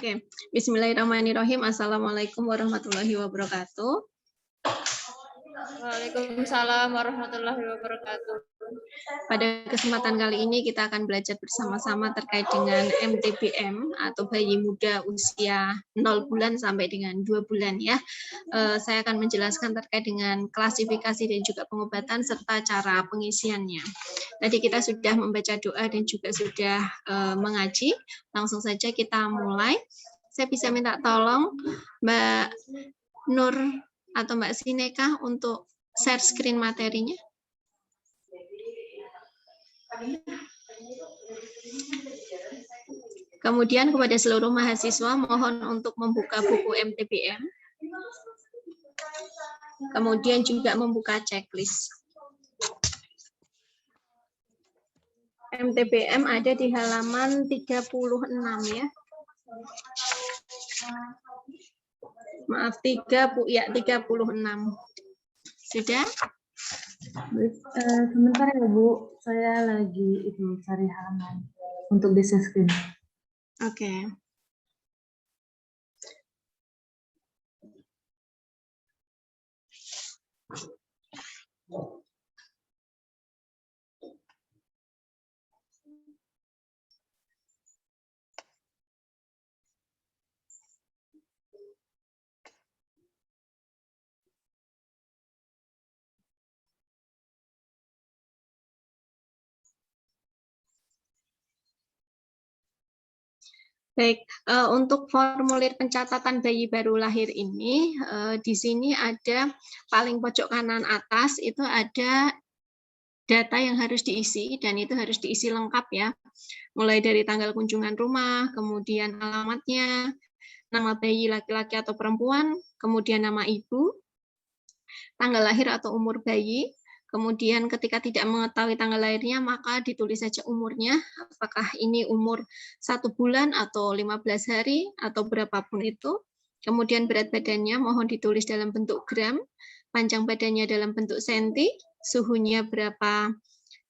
Oke, Bismillahirrahmanirrahim. Assalamualaikum warahmatullahi wabarakatuh. Waalaikumsalam warahmatullahi wabarakatuh. Pada kesempatan kali ini kita akan belajar bersama-sama terkait dengan MTBM atau bayi muda usia 0 bulan sampai dengan 2 bulan ya. Saya akan menjelaskan terkait dengan klasifikasi dan juga pengobatan serta cara pengisiannya. Tadi kita sudah membaca doa dan juga sudah mengaji. Langsung saja kita mulai. Saya bisa minta tolong Mbak Nur atau Mbak Sineka untuk share screen materinya. Kemudian kepada seluruh mahasiswa mohon untuk membuka buku MTBM. Kemudian juga membuka checklist. MTBM ada di halaman 36 ya. Maaf, 36. Sudah? Sebentar ya Bu, saya lagi cari halaman untuk di screen. Oke. Baik, untuk formulir pencatatan bayi baru lahir ini, di sini ada paling pojok kanan atas itu ada data yang harus diisi dan itu harus diisi lengkap ya. Mulai dari tanggal kunjungan rumah, kemudian alamatnya, nama bayi laki-laki atau perempuan, kemudian nama ibu, tanggal lahir atau umur bayi. Kemudian ketika tidak mengetahui tanggal lahirnya, maka ditulis saja umurnya, apakah ini umur 1 bulan atau 15 hari, atau berapapun itu. Kemudian berat badannya mohon ditulis dalam bentuk gram, panjang badannya dalam bentuk senti, suhunya berapa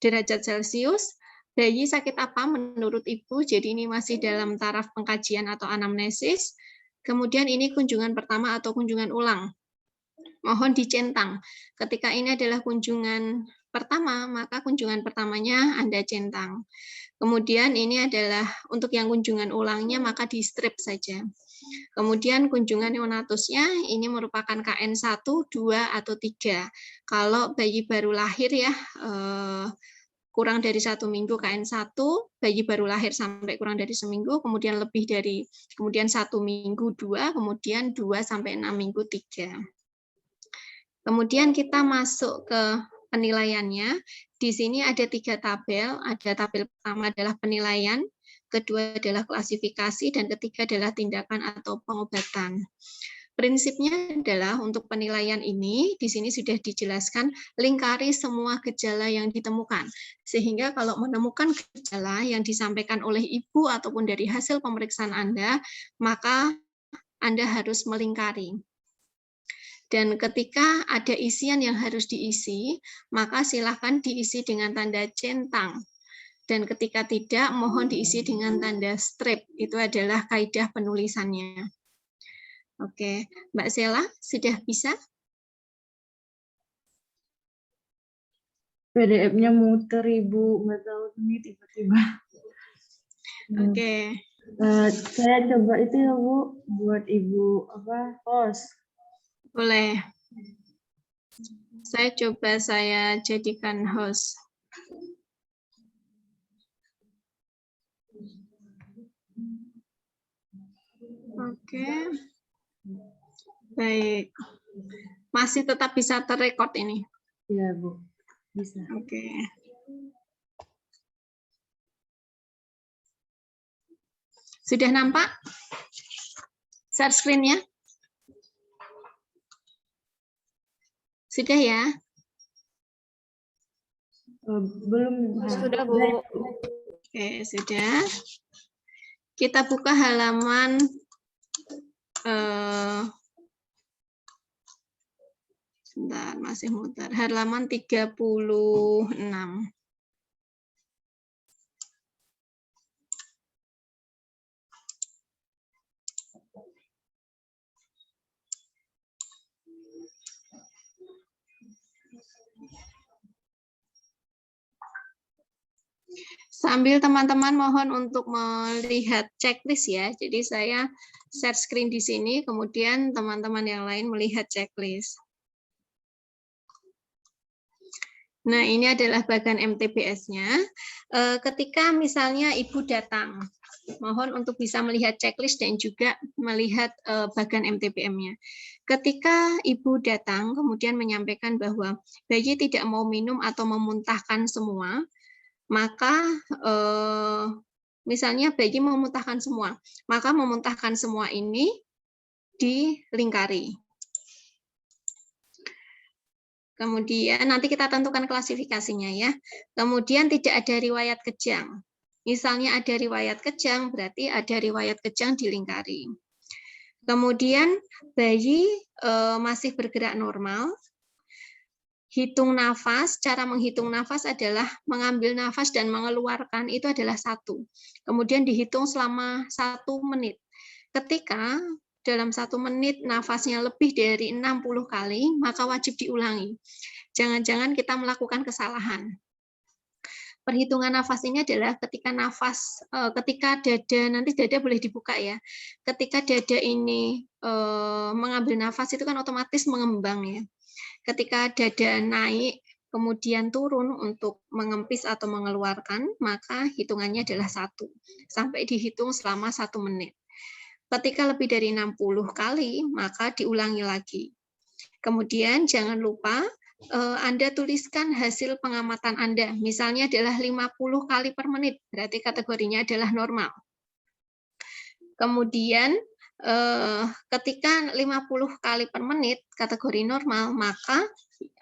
derajat Celcius, bayi sakit apa menurut ibu, jadi ini masih dalam taraf pengkajian atau anamnesis. Kemudian ini kunjungan pertama atau kunjungan ulang. Mohon dicentang. Ketika ini adalah kunjungan pertama, maka kunjungan pertamanya Anda centang. Kemudian ini adalah untuk yang kunjungan ulangnya, maka di strip saja. Kemudian kunjungan neonatusnya, ini merupakan KN1, 2, atau 3. Kalau bayi baru lahir ya, kurang dari 1 minggu KN1, bayi baru lahir sampai kurang dari seminggu, kemudian lebih dari, kemudian 1 minggu 2, kemudian 2 sampai 6 minggu 3. Kemudian kita masuk ke penilaiannya. Di sini ada 3 tabel. Ada tabel pertama adalah penilaian, kedua adalah klasifikasi, dan ketiga adalah tindakan atau pengobatan. Prinsipnya adalah untuk penilaian ini, di sini sudah dijelaskan, lingkari semua gejala yang ditemukan. Sehingga kalau menemukan gejala yang disampaikan oleh ibu ataupun dari hasil pemeriksaan Anda, maka Anda harus melingkari. Dan ketika ada isian yang harus diisi, maka silakan diisi dengan tanda centang. Dan ketika tidak, mohon diisi dengan tanda strip. Itu adalah kaidah penulisannya. Oke, Mbak Sela, sudah bisa? PDF-nya muter Ibu, nggak tahu ini tiba-tiba. Oke. Saya coba itu ya Bu, buat Ibu host. Boleh. Saya coba saya jadikan host. Oke. Baik. Masih tetap bisa terrekod ini? Iya, Bu. Bisa. Oke. Sudah nampak? Share screen-nya? Sudah ya? Belum. Sudah, Bu. Oke, sudah. Kita buka halaman sebentar, masih muter. Halaman 36. Sambil teman-teman mohon untuk melihat checklist ya. Jadi saya share screen di sini, kemudian teman-teman yang lain melihat checklist. Nah, ini adalah bagan MTBS-nya. Ketika misalnya Ibu datang, mohon untuk bisa melihat checklist dan juga melihat bagan MTBM-nya. Ketika Ibu datang, kemudian menyampaikan bahwa bayi tidak mau minum atau memuntahkan semua, maka misalnya bayi memuntahkan semua, maka memuntahkan semua ini dilingkari. Kemudian nanti kita tentukan klasifikasinya ya. Kemudian tidak ada riwayat kejang. Misalnya ada riwayat kejang, berarti ada riwayat kejang dilingkari. Kemudian bayi masih bergerak normal. Hitung nafas, cara menghitung nafas adalah mengambil nafas dan mengeluarkan itu adalah 1. Kemudian dihitung selama 1 menit. Ketika dalam 1 menit nafasnya lebih dari 60 kali, maka wajib diulangi. Jangan-jangan kita melakukan kesalahan. Perhitungan nafas ini adalah ketika dada, nanti dada boleh dibuka ya. Ketika dada ini mengambil nafas itu kan otomatis mengembang ya. Ketika dada naik kemudian turun untuk mengempis atau mengeluarkan, maka hitungannya adalah 1. Sampai dihitung selama 1 menit. Ketika lebih dari 60 kali, maka diulangi lagi. Kemudian jangan lupa Anda tuliskan hasil pengamatan Anda. Misalnya adalah 50 kali per menit, berarti kategorinya adalah normal. Kemudian ketika 50 kali per menit kategori normal, maka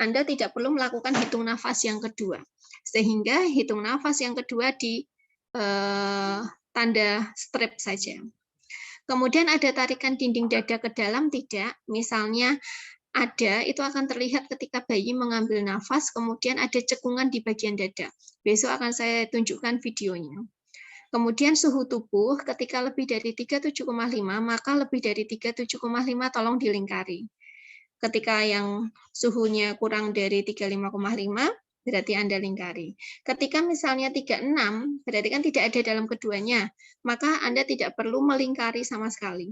Anda tidak perlu melakukan hitung nafas yang kedua. Sehingga hitung nafas yang kedua di tanda strip saja. Kemudian ada tarikan dinding dada ke dalam, tidak. Misalnya ada, itu akan terlihat ketika bayi mengambil nafas, kemudian ada cekungan di bagian dada. Besok akan saya tunjukkan videonya. Kemudian suhu tubuh ketika lebih dari 37,5, maka lebih dari 37,5 tolong dilingkari. Ketika yang suhunya kurang dari 35,5, berarti Anda lingkari. Ketika misalnya 36, berarti kan tidak ada dalam keduanya, maka Anda tidak perlu melingkari sama sekali.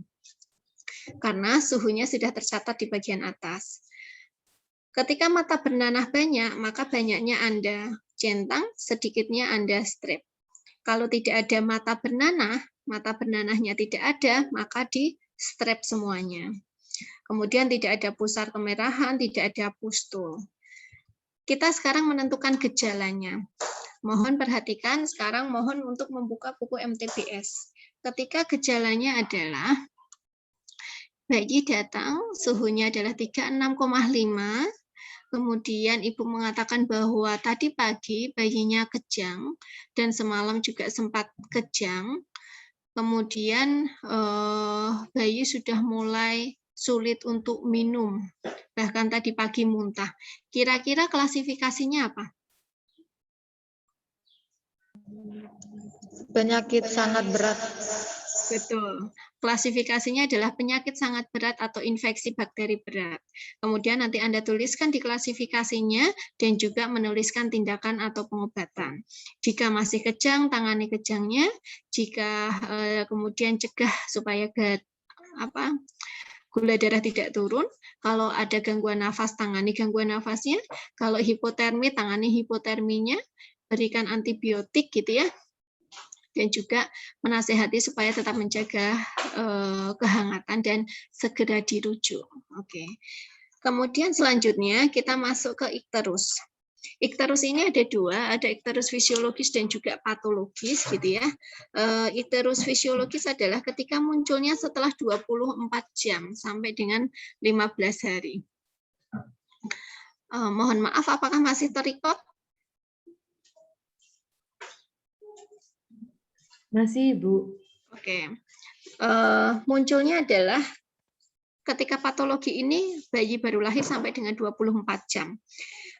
Karena suhunya sudah tercatat di bagian atas. Ketika mata bernanah banyak, maka banyaknya Anda centang, sedikitnya Anda strip. Kalau tidak ada mata bernanahnya tidak ada, maka di strip semuanya. Kemudian tidak ada pusar kemerahan, tidak ada pustul. Kita sekarang menentukan gejalanya. Mohon perhatikan, sekarang mohon untuk membuka buku MTBS. Ketika gejalanya adalah bayi datang, suhunya adalah 36,5, kemudian ibu mengatakan bahwa tadi pagi bayinya kejang, dan semalam juga sempat kejang, kemudian bayi sudah mulai sulit untuk minum, bahkan tadi pagi muntah. Kira-kira klasifikasinya apa? Penyakit sangat berat. Betul. Klasifikasinya adalah penyakit sangat berat atau infeksi bakteri berat. Kemudian nanti Anda tuliskan di klasifikasinya dan juga menuliskan tindakan atau pengobatan. Jika masih kejang, tangani kejangnya. Jika kemudian cegah supaya gula darah tidak turun. Kalau ada gangguan nafas, tangani gangguan nafasnya. Kalau hipotermi, tangani hipoterminya. Berikan antibiotik gitu ya. Dan juga menasehati supaya tetap menjaga kehangatan dan segera dirujuk. Oke. Kemudian selanjutnya kita masuk ke ikterus. Ikterus ini ada 2, ada ikterus fisiologis dan juga patologis gitu ya. Ikterus fisiologis adalah ketika munculnya setelah 24 jam sampai dengan 15 hari. Mohon maaf, apakah masih terrecord? Masih, Bu. Oke. Munculnya adalah ketika patologi ini bayi baru lahir sampai dengan 24 jam.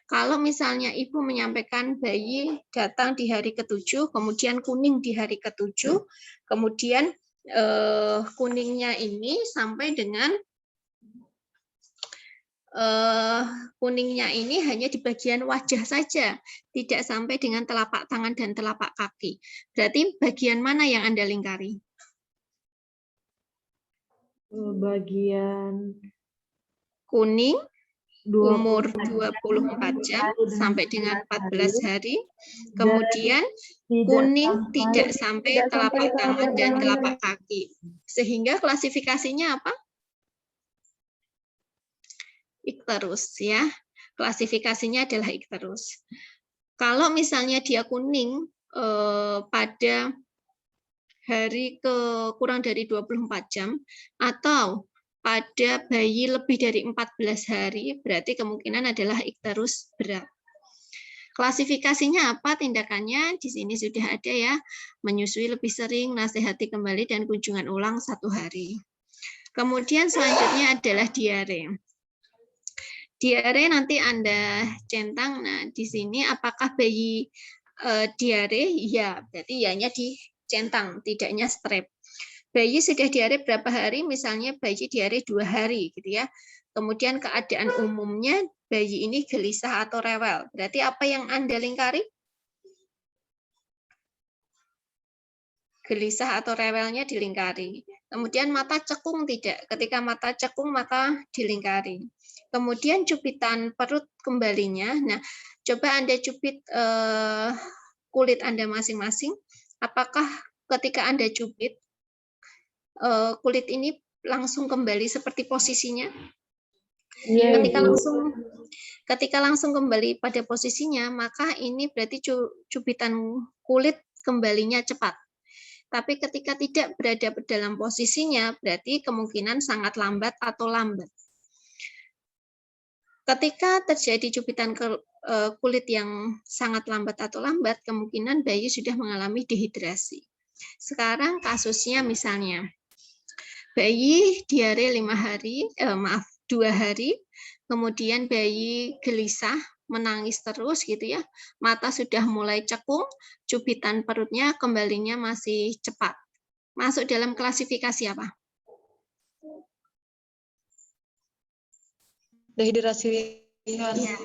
Kalau misalnya ibu menyampaikan bayi datang di hari ke-7, kemudian kuning di hari ke-7, kemudian kuningnya ini sampai dengan kuningnya ini hanya di bagian wajah saja, tidak sampai dengan telapak tangan dan telapak kaki. Berarti bagian mana yang Anda lingkari? Bagian Kuning, 24 umur 24 jam sampai dengan 14 hari. Kemudian kuning tidak sampai telapak tangan dan telapak kaki. Sehingga klasifikasinya apa? Ikterus ya. Klasifikasinya adalah ikterus. Kalau misalnya dia kuning pada hari kurang dari 24 jam atau pada bayi lebih dari 14 hari, berarti kemungkinan adalah ikterus berat. Klasifikasinya apa tindakannya? Di sini sudah ada ya, menyusui lebih sering, nasihati kembali, dan kunjungan ulang 1 hari. Kemudian selanjutnya adalah diare. Diare nanti Anda centang, nah di sini apakah bayi diare? Ya, berarti ianya dicentang, tidaknya strep. Bayi sudah diare berapa hari? Misalnya bayi diare 2 hari, gitu ya. Kemudian keadaan umumnya bayi ini gelisah atau rewel. Berarti apa yang Anda lingkari? Gelisah atau rewelnya dilingkari. Kemudian mata cekung tidak. Ketika mata cekung maka dilingkari. Kemudian cubitan perut kembalinya. Nah, coba Anda cubit kulit Anda masing-masing. Apakah ketika Anda cubit kulit ini langsung kembali seperti posisinya? Iya, Ketika langsung kembali pada posisinya, maka ini berarti cubitan kulit kembalinya cepat. Tapi ketika tidak berada dalam posisinya, berarti kemungkinan sangat lambat atau lambat. Ketika terjadi cubitan kulit yang sangat lambat atau lambat, kemungkinan bayi sudah mengalami dehidrasi. Sekarang kasusnya misalnya, bayi diare 2 hari, kemudian bayi gelisah, menangis terus gitu ya, mata sudah mulai cekung, cubitan perutnya kembalinya masih cepat. Masuk dalam klasifikasi apa? Dehidrasi ringan. Ya,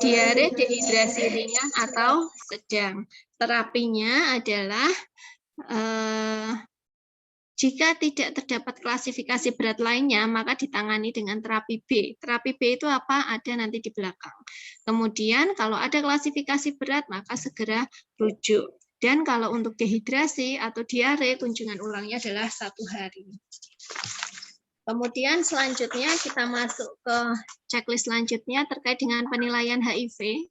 diare dehidrasi ringan atau sedang. Terapinya adalah jika tidak terdapat klasifikasi berat lainnya, maka ditangani dengan terapi B. Terapi B itu apa? Ada nanti di belakang. Kemudian kalau ada klasifikasi berat, maka segera rujuk. Dan kalau untuk dehidrasi atau diare, kunjungan ulangnya adalah 1 hari. Kemudian selanjutnya kita masuk ke checklist selanjutnya terkait dengan penilaian HIV.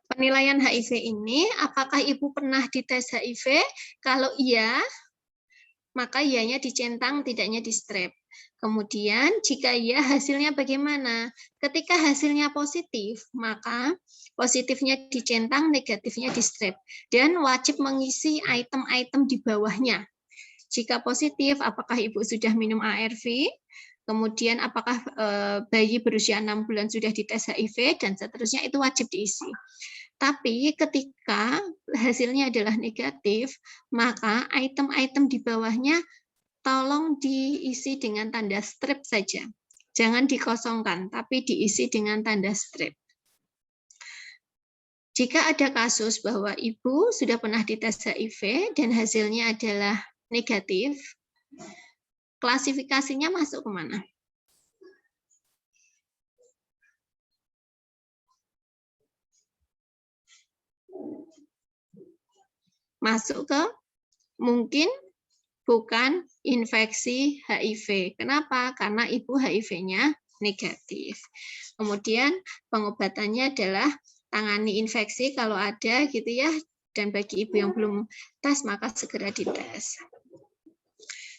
Penilaian HIV ini, apakah ibu pernah dites HIV? Kalau iya, maka ianya dicentang, tidaknya di strap. Kemudian jika iya, hasilnya bagaimana? Ketika hasilnya positif, maka positifnya dicentang, negatifnya di strap. Dan wajib mengisi item-item di bawahnya. Jika positif, apakah ibu sudah minum ARV? Kemudian apakah bayi berusia 6 bulan sudah dites HIV, dan seterusnya itu wajib diisi. Tapi ketika hasilnya adalah negatif, maka item-item di bawahnya tolong diisi dengan tanda strip saja. Jangan dikosongkan, tapi diisi dengan tanda strip. Jika ada kasus bahwa ibu sudah pernah dites HIV dan hasilnya adalah negatif, klasifikasinya masuk kemana? Masuk ke mungkin bukan infeksi HIV. Kenapa? Karena ibu HIV-nya negatif. Kemudian pengobatannya adalah tangani infeksi kalau ada gitu ya, dan bagi ibu yang belum tes maka segera dites.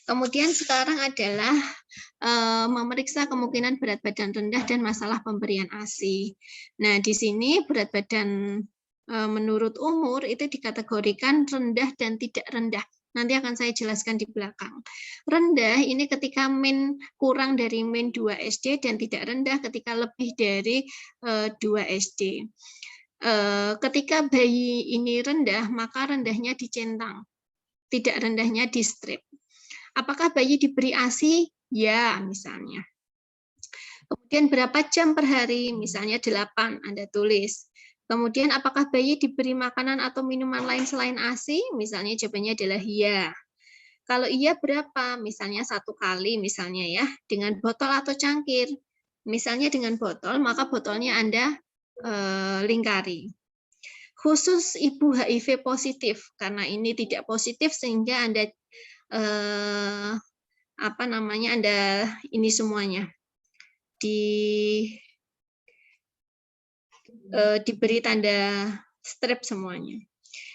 Kemudian sekarang adalah memeriksa kemungkinan berat badan rendah dan masalah pemberian ASI. Nah, di sini berat badan menurut umur itu dikategorikan rendah dan tidak rendah. Nanti akan saya jelaskan di belakang. Rendah ini ketika min kurang dari min 2 SD dan tidak rendah ketika lebih dari 2 SD. Ketika bayi ini rendah, maka rendahnya dicentang, tidak rendahnya di strip. Apakah bayi diberi ASI? Ya, misalnya. Kemudian berapa jam per hari? Misalnya 8, Anda tulis. Kemudian apakah bayi diberi makanan atau minuman lain selain ASI? Misalnya jawabannya adalah iya. Kalau iya berapa? Misalnya 1 kali misalnya ya, dengan botol atau cangkir. Misalnya dengan botol, maka botolnya Anda lingkari. Khusus ibu HIV positif, karena ini tidak positif sehingga Anda Anda ini semuanya diberi tanda strep semuanya.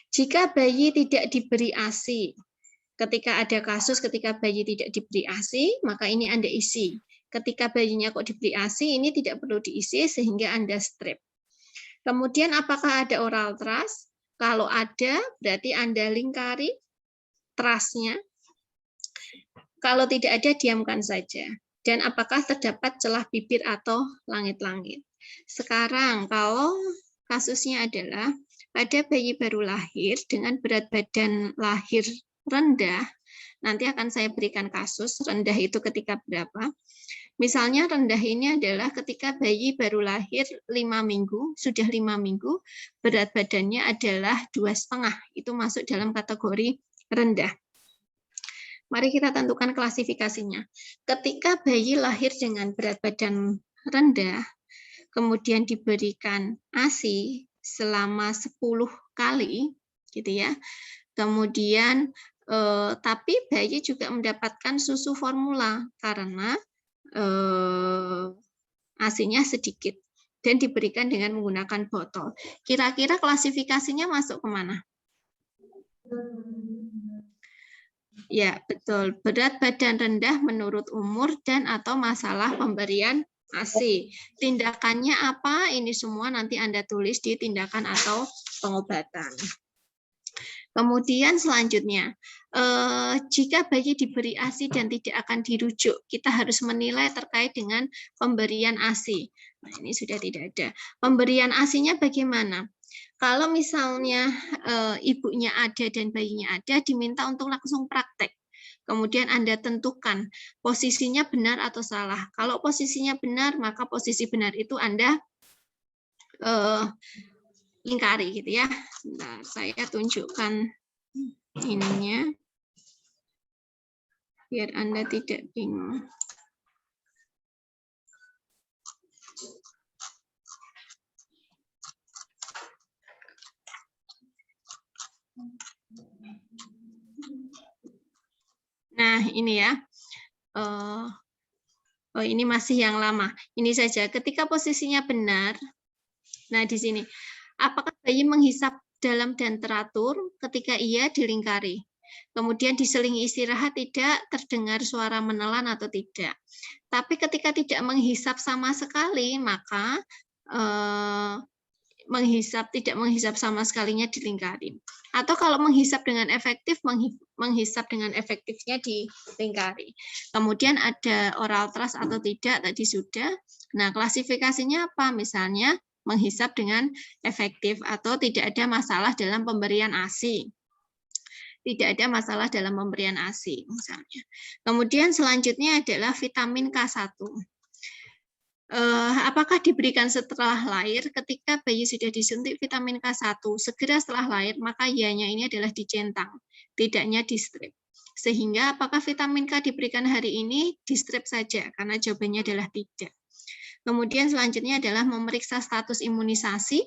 Jika bayi tidak diberi ASI, ketika ada kasus ketika bayi tidak diberi ASI, maka ini Anda isi. Ketika bayinya kok diberi ASI, ini tidak perlu diisi sehingga Anda strep. Kemudian apakah ada oral trust? Kalau ada, berarti Anda lingkari trustnya. Kalau tidak ada, diamkan saja. Dan apakah terdapat celah bibir atau langit-langit? Sekarang, kalau kasusnya adalah pada bayi baru lahir dengan berat badan lahir rendah, nanti akan saya berikan kasus rendah itu ketika berapa. Misalnya rendah ini adalah ketika bayi baru lahir 5 minggu, sudah 5 minggu, berat badannya adalah 2,5, itu masuk dalam kategori rendah. Mari kita tentukan klasifikasinya. Ketika bayi lahir dengan berat badan rendah, kemudian diberikan ASI selama 10 kali, gitu ya. Kemudian, tapi bayi juga mendapatkan susu formula karena ASI-nya sedikit dan diberikan dengan menggunakan botol. Kira-kira klasifikasinya masuk kemana? Ya, betul. Berat badan rendah menurut umur dan atau masalah pemberian ASI. Tindakannya apa? Ini semua nanti Anda tulis di tindakan atau pengobatan. Kemudian selanjutnya, jika bayi diberi ASI dan tidak akan dirujuk, kita harus menilai terkait dengan pemberian ASI. Nah, ini sudah tidak ada. Pemberian ASI-nya bagaimana? Kalau misalnya ibunya ada dan bayinya ada, diminta untuk langsung praktek. Kemudian Anda tentukan posisinya benar atau salah. Kalau posisinya benar, maka posisi benar itu Anda lingkari gitu ya. Nah, saya tunjukkan ininya biar Anda tidak bingung. Nah, ini ya. Oh, ini masih yang lama. Ini saja. Ketika posisinya benar, nah di sini, apakah bayi menghisap dalam dan teratur? Ketika iya, dilingkari. Kemudian diselingi istirahat, tidak terdengar suara menelan atau tidak. Tapi ketika tidak menghisap sama sekali, maka tidak menghisap sama sekalinya dilingkari. Atau kalau menghisap dengan efektif, menghisap dengan efektifnya dilingkari. Kemudian ada oral trust atau tidak, tadi sudah. Nah, klasifikasinya apa? Misalnya menghisap dengan efektif atau tidak ada masalah dalam pemberian ASI. Tidak ada masalah dalam pemberian ASI misalnya. Kemudian selanjutnya adalah vitamin K1. Apakah diberikan setelah lahir? Ketika bayi sudah disuntik vitamin K1 segera setelah lahir, maka ianya ini adalah dicentang, tidaknya di strip. Sehingga apakah vitamin K diberikan hari ini? Di strip saja, karena jawabannya adalah tidak. Kemudian selanjutnya adalah memeriksa status imunisasi.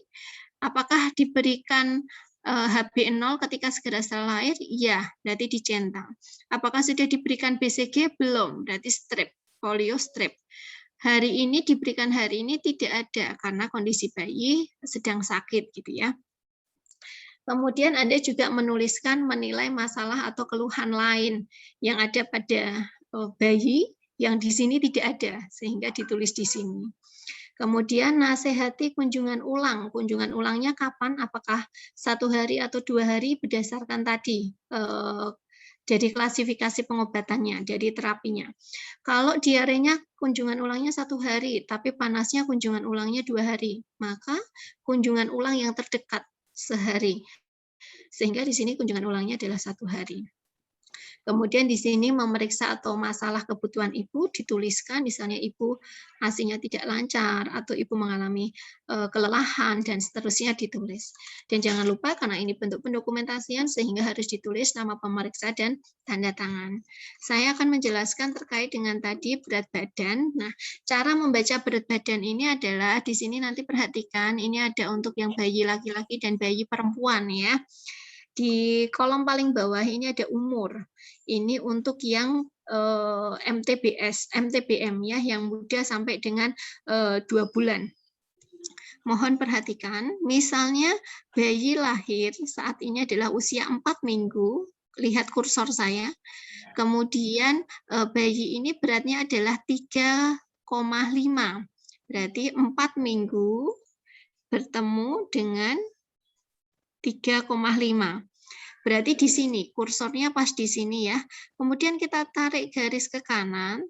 Apakah diberikan HB0 ketika segera setelah lahir? Iya, berarti dicentang. Apakah sudah diberikan BCG? Belum, berarti strip, polio strip. Hari ini diberikan hari ini tidak ada karena kondisi bayi sedang sakit gitu ya. Kemudian Anda juga menuliskan menilai masalah atau keluhan lain yang ada pada bayi yang di sini tidak ada sehingga ditulis di sini. Kemudian nasihati kunjungan ulang. Kunjungan ulangnya kapan? Apakah 1 hari atau 2 hari berdasarkan tadi dari klasifikasi pengobatannya, dari terapinya. Kalau diarenya kunjungan ulangnya 1 hari, tapi panasnya kunjungan ulangnya 2 hari, maka kunjungan ulang yang terdekat sehari. Sehingga di sini kunjungan ulangnya adalah 1 hari. Kemudian di sini memeriksa atau masalah kebutuhan ibu dituliskan, misalnya ibu ASI-nya tidak lancar atau ibu mengalami kelelahan dan seterusnya ditulis. Dan jangan lupa karena ini bentuk pendokumentasian sehingga harus ditulis nama pemeriksa dan tanda tangan. Saya akan menjelaskan terkait dengan tadi berat badan. Nah, cara membaca berat badan ini adalah di sini nanti perhatikan ini ada untuk yang bayi laki-laki dan bayi perempuan ya. Di kolom paling bawah ini ada umur. Ini untuk yang MTBS, MTBM ya, yang muda sampai dengan 2 bulan. Mohon perhatikan, misalnya bayi lahir saat ini adalah usia 4 minggu, lihat kursor saya. Kemudian bayi ini beratnya adalah 3,5. Berarti 4 minggu bertemu dengan 3,5. Berarti di sini, kursornya pas di sini ya. Kemudian kita tarik garis ke kanan,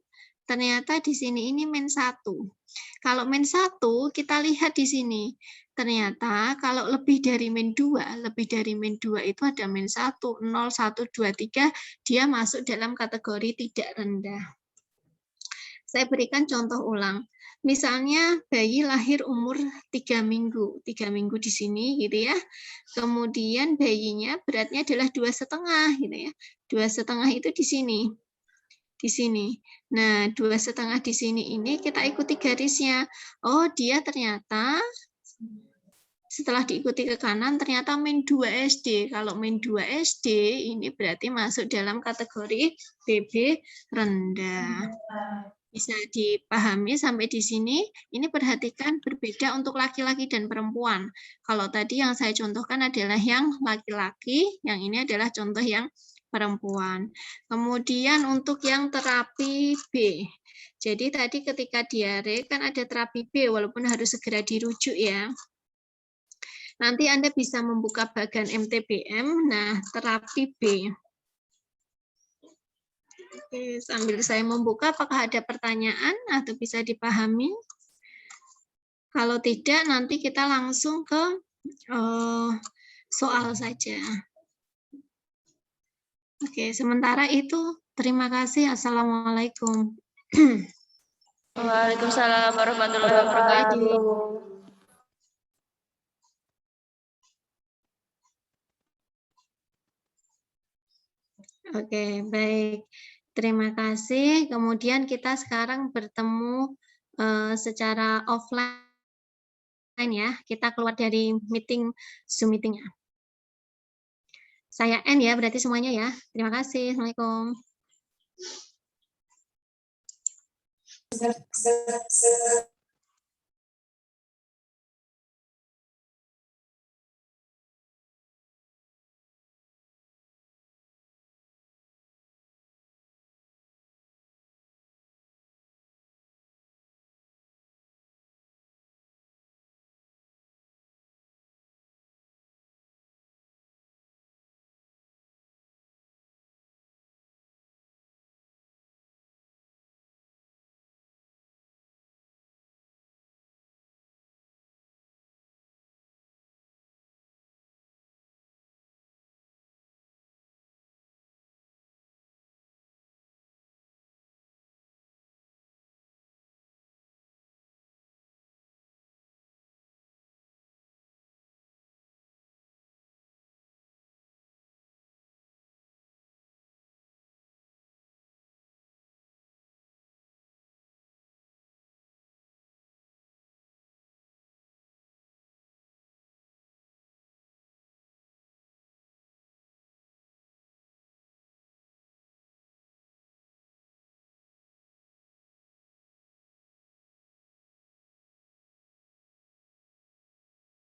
ternyata di sini ini min 1. Kalau min 1, kita lihat di sini. Ternyata kalau lebih dari min 2, itu ada min 1, 0, 1, 2, 3, dia masuk dalam kategori tidak rendah. Saya berikan contoh ulang. Misalnya bayi lahir umur 3 minggu di sini gitu ya. Kemudian bayinya beratnya adalah 2,5 gitu ya. 2,5 itu di sini. Di sini. Nah, 2,5 di sini ini kita ikuti garisnya. Oh, dia ternyata setelah diikuti ke kanan ternyata min 2 SD. Kalau min 2 SD ini berarti masuk dalam kategori BB rendah. Bisa dipahami sampai di sini. Ini perhatikan berbeda untuk laki-laki dan perempuan. Kalau tadi yang saya contohkan adalah yang laki-laki, yang ini adalah contoh yang perempuan. Kemudian untuk yang terapi B. Jadi tadi ketika diare kan ada terapi B walaupun harus segera dirujuk ya. Nanti Anda bisa membuka bagan MTBM. Nah, terapi B. Oke, sambil saya membuka, apakah ada pertanyaan atau bisa dipahami? Kalau tidak, nanti kita langsung ke soal saja. Oke, sementara itu, terima kasih. Assalamualaikum. Waalaikumsalam warahmatullahi wabarakatuh. Oke, baik. Terima kasih. Kemudian kita sekarang bertemu secara offline ya. Kita keluar dari meeting Zoom meeting-nya. Saya end ya, berarti semuanya ya. Terima kasih. Assalamualaikum.